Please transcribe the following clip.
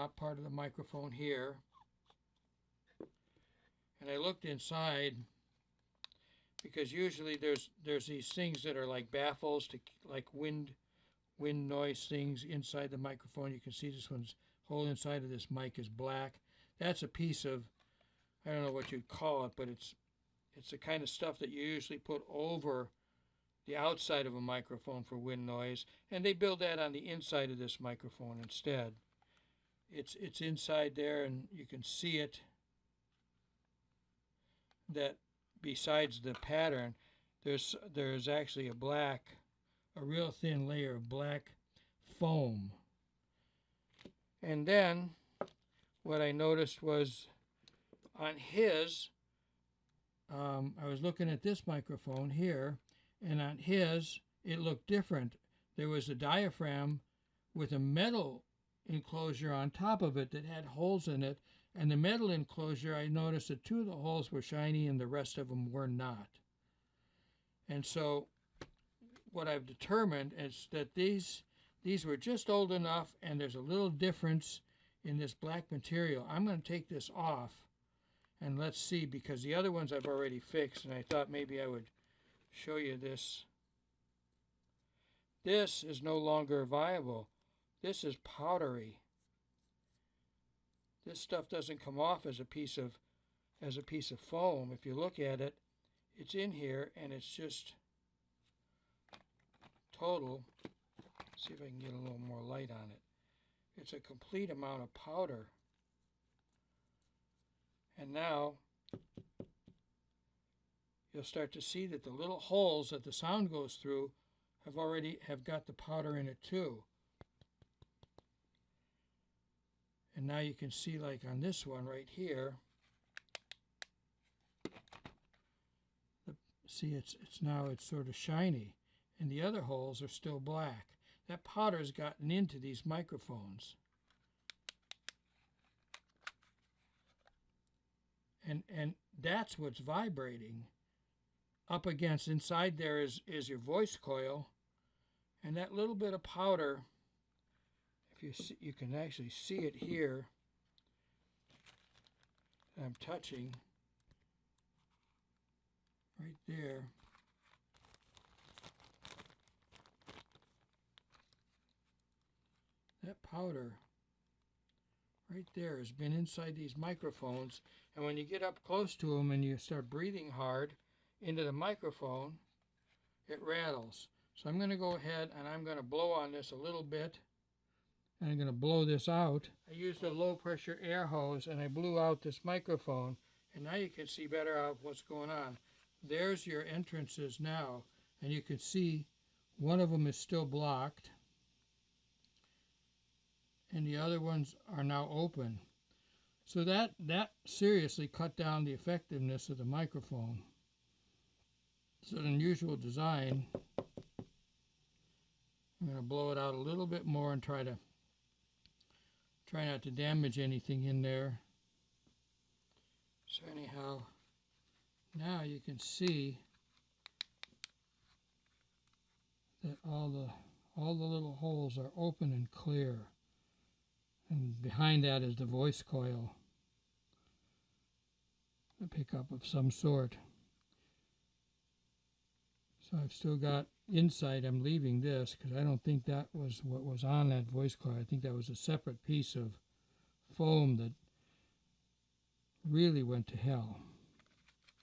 top part of the microphone here. And I looked inside because usually there's these things that are like baffles to like wind noise things inside the microphone. You can see this one's whole inside of this mic is black. That's a piece of, I don't know what you'd call it, but it's the kind of stuff that you usually put over the outside of a microphone for wind noise, and they build that on the inside of this microphone instead. It's inside there, and you can see it, that besides the pattern, there's actually a real thin layer of black foam. And then what I noticed was on his, I was looking at this microphone here, and on his it looked different. There was a diaphragm with a metal enclosure on top of it that had holes in it, and the metal enclosure, I noticed that 2 of the holes were shiny and the rest of them were not. And so what I've determined is that these were just old enough, and there's a little difference in this black material. I'm going to take this off and let's see, because the other ones I've already fixed, and I thought maybe I would show you this. This is no longer viable. This is powdery. This stuff doesn't come off as a piece of foam. If you look at it, it's in here and it's just total. See if I can get a little more light on it. It's a complete amount of powder. And now you'll start to see that the little holes that the sound goes through have got the powder in it too. And now you can see, like on this one right here, see it's sort of shiny, and the other holes are still black. That powder's gotten into these microphones. And that's what's vibrating. Up against, inside there is your voice coil, and that little bit of powder, if you see, you can actually see it here. I'm touching right there. That powder right there has been inside these microphones, and when you get up close to them and you start breathing hard into the microphone, it rattles. So I'm going to go ahead and I'm going to blow on this a little bit, and I'm going to blow this out. I used a low pressure air hose and I blew out this microphone, and now you can see better out what's going on. There's your entrances now, and you can see one of them is still blocked and the other ones are now open. So that seriously cut down the effectiveness of the microphone. It's an unusual design. I'm going to blow it out a little bit more and try not to damage anything in there. So anyhow, now you can see that all the little holes are open and clear. And behind that is the voice coil, a pickup of some sort. So I've still got inside, I'm leaving this because I don't think that was what was on that voice coil. I think that was a separate piece of foam that really went to hell.